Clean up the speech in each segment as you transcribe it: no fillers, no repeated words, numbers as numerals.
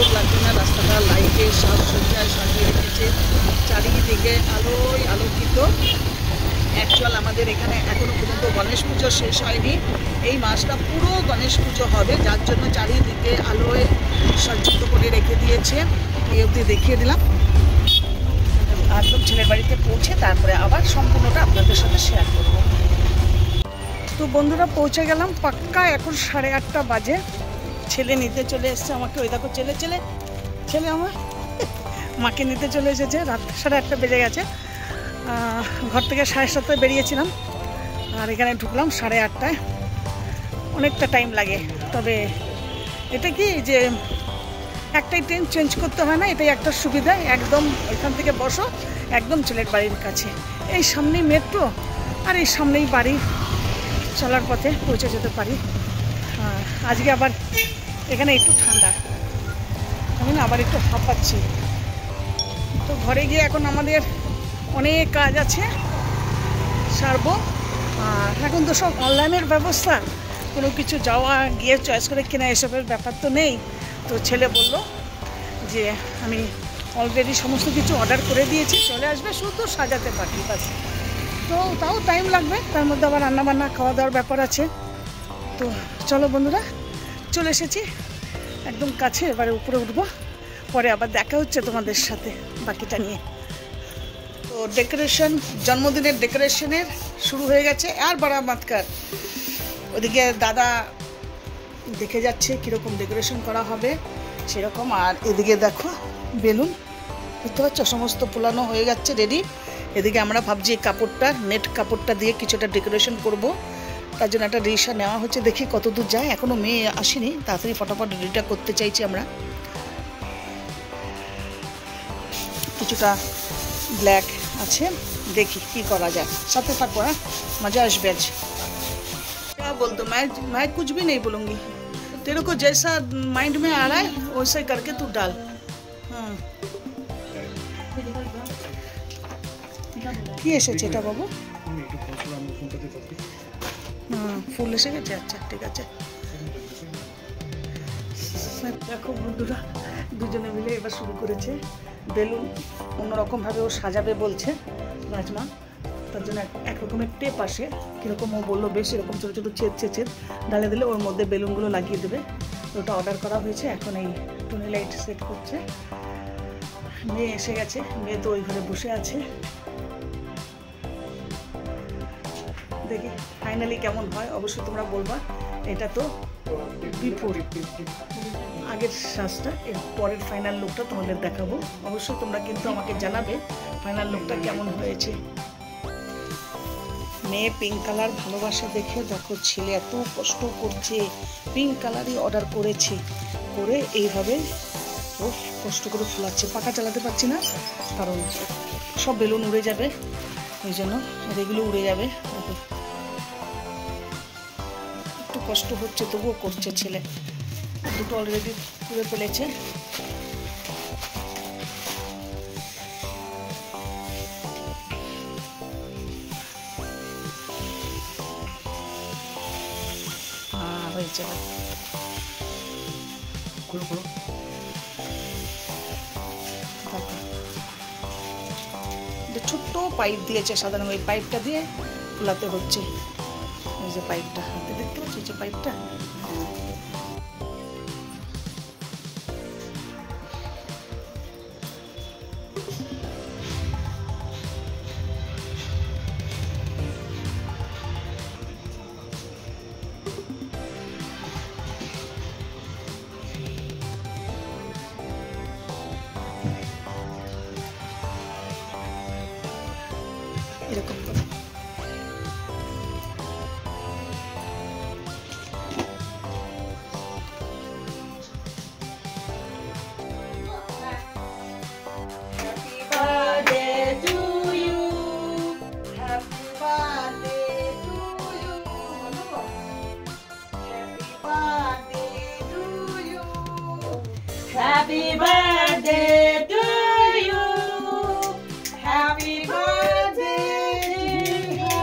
সুন্দর লাগছে না রাস্তাটা, লাইটে সাজসজ্জায় সাজিয়ে রেখেছে, চারিদিকে আলোয় আলোকিত। অ্যাকচুয়াল আমাদের এখানে এখনো পর্যন্ত গণেশ পুজো শেষ হয়নি, এই মাসটা পুরো গণেশ পুজো হবে, যার জন্য চারিদিকে আলোয় সজ্জিত করে রেখে দিয়েছে। এই অবধি দেখিয়ে দিলাম, একদম ছেলের বাড়িতে পৌঁছে তারপরে আবার সম্পূর্ণটা আপনাদের সাথে শেয়ার করব। তো বন্ধুরা পৌঁছে গেলাম পাক্কা, এখন 8:30 বাজে। ছেলে নিতে চলে এসছে আমাকে, ওই দেখো ছেলে আমার মাকে নিতে চলে এসেছে। রাত 8:30 বেজে গেছে। ঘর থেকে 7:30 বেরিয়েছিলাম, আর এখানে ঢুকলাম 8:30। অনেকটা টাইম লাগে, তবে এটা কি যে একটাই ট্রেন চেঞ্জ করতে হয় না, এটাই একটা সুবিধা। একদম এখান থেকে বসো, একদম ছেলের বাড়ির কাছে, এই সামনেই মেট্রো আর এই সামনেই বাড়ি, চলার পথে পৌঁছে যেতে পারি। আজকে আবার এখানে একটু ঠান্ডা, আমি না আবার একটু হাঁপাচ্ছি। তো ঘরে গিয়ে এখন আমাদের অনেক কাজ আছে, সারবো। আর এখন তো সব অনলাইনের ব্যবস্থা, কোনো কিছু যাওয়া গিয়ে চয়েস করে কেনা এসবের ব্যাপার তো নেই। তো ছেলে বলল যে আমি অলরেডি সমস্ত কিছু অর্ডার করে দিয়েছি, চলে আসবে, শুধু সাজাতে পারি বাস। তো তাও টাইম লাগবে, তার মধ্যে আবার রান্নাবান্না খাওয়া দাওয়ার ব্যাপার আছে। তো চলো বন্ধুরা, চলে এসেছি একদম কাছে, এবারে উপরে উঠবো, পরে আবার দেখা হচ্ছে তোমাদের সাথে বাকিটা নিয়ে। তো ডেকোরেশন, জন্মদিনের ডেকোরেশনের শুরু হয়ে গেছে, আর বড় মাতকার ওদিকে দাদা দেখে যাচ্ছে কীরকম ডেকোরেশন করা হবে সেরকম। আর এদিকে দেখো বেলুন, বুঝতে পারছো, সমস্ত পোলানো হয়ে যাচ্ছে, রেডি। এদিকে আমরা ভাবছি কাপড়টা, নেট কাপড়টা দিয়ে কিছুটা ডেকোরেশন করব, তার জন্য একটা রিক্সা নেওয়া হচ্ছে, দেখি কত দূর যায়। এখনও মেয়ে আসেনি, তাড়াতাড়ি ফটাফট রেডিটা করতে চাইছি আমরা। কিছুটা ব্ল্যাক আছে, দেখি কি করা যায়, সাথে থাকবো। হ্যাঁ, মজা আসবে আজ। क्या बोल दो, मैं कुछ भी नहीं बोलूँगी, तेरे को जैसा माइंड में आ रहा है वैसे करके तू डाल। কি এসেছে এটা বাবু? ফুল এসে গেছে, আচ্ছা ঠিক আছে। দেখো বন্ধুরা, দুজনে মিলে এবার শুরু করেছে। বেলুন অন্যরকমভাবে ও সাজাবে বলছে রাজমা, তার জন্য এক রকমের টেপ আসে, কীরকম ও বললো বেশ এরকম ছোটো ছোটো ছেদ ঢালে দিলে ওর মধ্যে বেলুনগুলো লাগিয়ে দেবে। ওটা অর্ডার করা হয়েছে, এখন এই টুনি লাইট সেট করছে। মেয়ে এসে গেছে, মেয়ে তো ওই ঘরে বসে আছে। দেখি ফাইনালি কেমন হয়, অবশ্যই তোমরা বলবা। এটা তো বিফোর, আগের সাজটা, এর পরের ফাইনাল লুকটা তোমাদের দেখাবো। অবশ্যই তোমরা কিন্তু আমাকে জানাবে ফাইনাল লুকটা কেমন হয়েছে। মেয়ে পিঙ্ক কালার ভালোবাসা দেখে দেখো ছেলে এত কষ্ট করছে, পিঙ্ক কালারই অর্ডার করেছে, করে এইভাবে ও কষ্ট করে ফুলাচ্ছে। পাখা চালাতে পারছি না, কারণ সব বেলুন উড়ে যাবে, ওই জন্য এগুলো উড়ে যাবে। দেখো একটু কষ্ট হচ্ছে, তবুও করছে ছেলে। দুটো অলরেডি পুড়ে ফেলেছে। হয়েছে ছোট্ট পাইপ দিয়েছে, সাধারণ ওই পাইপটা দিয়ে ফুলাতে হচ্ছে। এই যে পাইপটা হাতে দেখতে পাচ্ছি, যে পাইপটা এরকম করে। Happy birthday to you. Happy birthday, dear.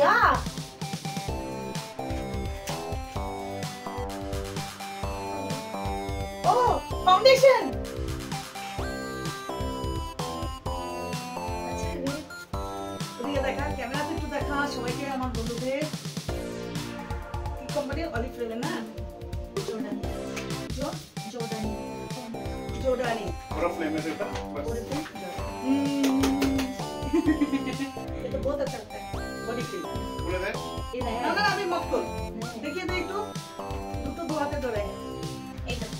Yeah. Oh, foundation. ওদিকে দেখা, ক্যামেরাতে একটু দেখা সবাইকে, আমার বন্ধুদের। কি কোম্পানি? অলিফ্লেম না? জোর্ডানি। पूरा फ्लेम में रहता बस ये तो बहुत अच्छा लगता है। Body cream. पूरे दे ये नया না না আমি মক্কল। দেখিয়ে দে একটু। দুটো দু হাতে ধরে। एकदम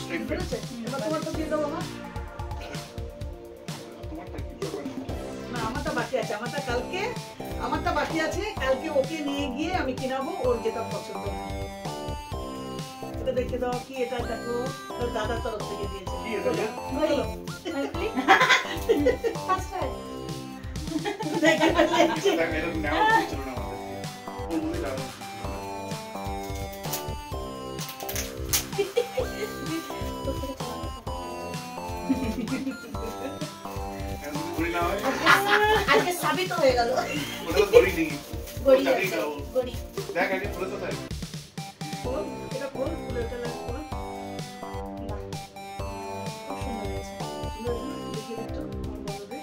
स्ट्रेट पे বুঝেছে? এবার তোমারটা দিয়ে দাও আমার। तुम्हारा की जो না আমারটা বাকি আছে, আমারটা বাকি আছে, কালকে ওকে নিয়ে গিয়ে আমি কিনাবো ওর যেটা পছন্দ হয়। এটা দেখে দাও কি, এটা দেখো তোর দাদার তরফ থেকে দিয়েছে। কি এটা রে? বলো। First try. দেখে ফেলেছি। এটা এটা নাও ছিল না আমাদের ওর মধ্যে যাবে এখন ঘুরি না হয় আজকে সাবিত হয়ে গেল। ওটা তো ঘুরি নেই গড়ি চাকরি আছে, খাও গড়ি। দেখ আগে পুরো তো তাই খোল, এটা খোল, খুলে এটা লাগ খোল। বাহ, খুব সুন্দর হয়েছে। সুন্দর না? দেখিয়ে দে একটু, আমার বন্ধুদের।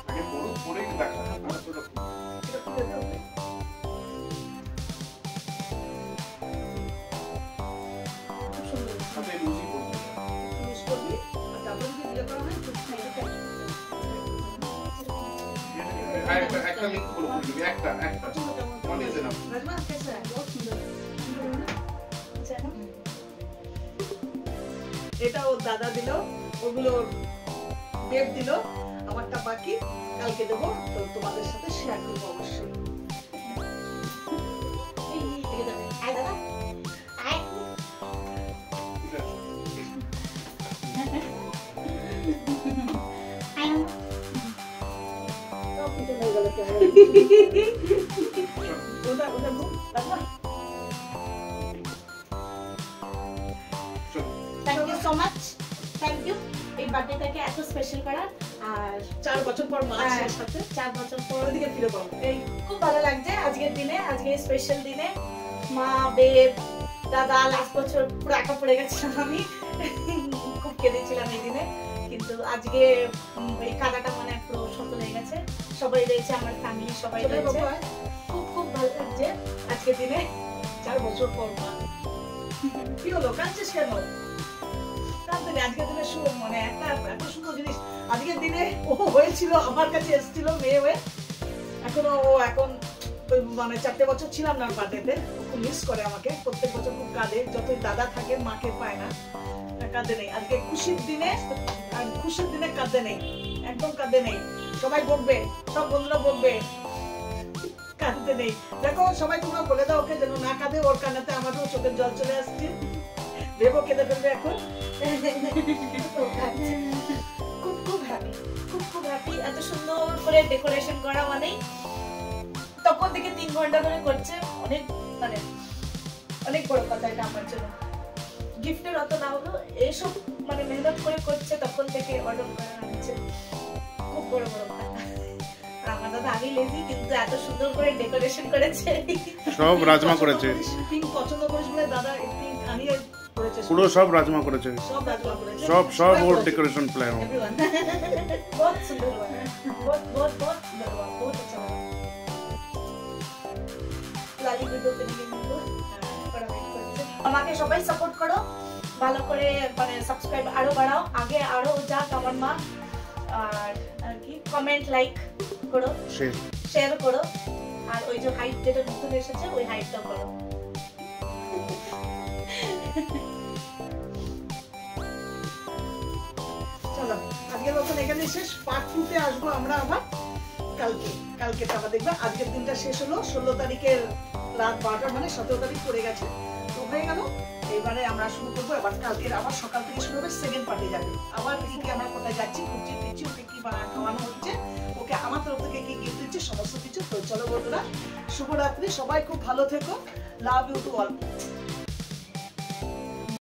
আগে পুরো পুরো দেখা আর তো এটা খুলে দাও ওকে। খুব সুন্দর হয়েছে। সাথে লুজি করতে ইউজ করবি, আর তারপরে যদি বিয়ে করা হয়, খুব সুন্দর হবে। একটা লিংক পুরো করে দিবি একটা পছন্দ কেমন? What is it now? Rajma कैसा है? बहुत सुंदर। सुंदर है ना? আচ্ছা, এখন? এটা ওর দাদা দিল, ওগুলো ওর দেব দিল, আমারটা বাকি, কালকে দেবো, তো তোমাদের সাথে শেয়ার করবো অবশ্যই। এই, এই, এই, আয় দাদা, আয়। আয় মামা। সব কিছু হয়ে গেল ক্যামেরা। ওটা মুখ, rajma. Thank you so much, thank you এই বার্থডেটাকে এত স্পেশাল করার। আর 4 বছর পর মা হ্যাঁ। এর সাথে 4 বছর পর ওদিকে ফিরে পাবো। এই খুব ভালো লাগছে আজকের দিনে, আজকে স্পেশাল দিনে। মা, বেব, দাদা, লাস্ট বছর পুরো একা পড়ে গেছিলাম আমি, খুব কেঁদেছিলাম এই দিনে। কিন্তু আজকে এই কাদাটা মানে পুরো সফল হয়ে গেছে, সবাই রয়েছে, আমার ফ্যামিলি সবাই চলে রয়েছে। বাবা, খুব খুব ভালো লাগছে আজকের দিনে। 4 বছর পর মা। কি হলো, কাঁদছিস কেন? কাঁদতে নেই, আজকের দিনে মানে একটা এত সুন্দর জিনিস। আজকের দিনে ও হয়েছিল, আমার কাছে এসেছিল মেয়ে হয়ে। এখনো ও এখন ওই মানে 4টে বছর ছিলাম না বার্থডেতে, ও খুব মিস করে আমাকে, প্রত্যেক বছর খুব কাঁদে, যতই দাদা থাকে মাকে পায় না, কাঁদে নেই। আজকে খুশির দিনে, আর খুশির দিনে কাঁদে নেই, একদম কাঁদে নেই। সবাই বকবে, সব বন্ধুরা বকবে, কাঁদতে নেই। দেখো সবাই তোমরা বলে দাও ওকে যেন না কাঁদে, ওর কান্নাতে আমারও চোখের জল চলে আসছে। ভেবো কেঁদে ফেলবে এখন। খুব খুব হ্যাপি, খুব খুব হ্যাপি। এত সুন্দর করে ডেকোরেশন করা মানেই তখন থেকে 3 ঘন্টা ধরে করছে, অনেক মানে অনেক বড় কথা এটা আমার জন্য। গিফটের অত না হলো, এইসব মানে মেহনত করে করছে, তখন থেকে অর্ডার করে আনছে, খুব বড় বড় কথা। আর আমার দাদা আগেই লেজি, কিন্তু এত সুন্দর করে ডেকোরেশন করেছে। সব রাজমা করেছে, পিঙ্ক পছন্দ করিস বলে দাদা এই পিঙ্ক আনিয়ে করেছে। পুরো সব রাজমা করেছে, সব রাজমা করেছে। সব সব সবাই ওর করেছে। Decoration plan. Everyone. बहुत सुंदर हुआ, बहुत बहुत सुंदर हुआ, बहुत अच्छा लगा। লালি ভিডিও পেয়ে কিন্তু বড় ওয়েট করছে। আমাকে সবাই সাপোর্ট করো, ভালো করে মানে সাবস্ক্রাইব আরো বাড়াও, আগে আরো যাক আমার মা। আর কি কমেন্ট লাইক করো, শেয়ার করো, আর ওই যে হাইট যেটা নতুন এসেছে ওই হাইটটা করো। চলো আজকের মতন এখানে শেষ। পার্ট 2 তে আসবো আমরা আবার কালকে আবার দেখবে। আজকের দিনটা শেষ হলো 16 তারিখের রাত 12টা, মানে 17 তারিখ পড়ে গেছে, তো হয়ে গেল। এবারে আমরা শুরু করবো, এবার কালকের আবার সকাল থেকে শুরু হবে, সেকেন্ড পার্টি যাবে। আবার পিঙ্কি আমরা কোথায় যাচ্ছি, ঘুরছি ফিরছি, ওকে কি খাওয়ানো হচ্ছে, ওকে আমার তরফ থেকে কি গিফট দিচ্ছে, সমস্ত কিছু। তো চলো বন্ধুরা, শুভরাত্রি, সবাই খুব ভালো থেকো, লাভ ইউ টু অল।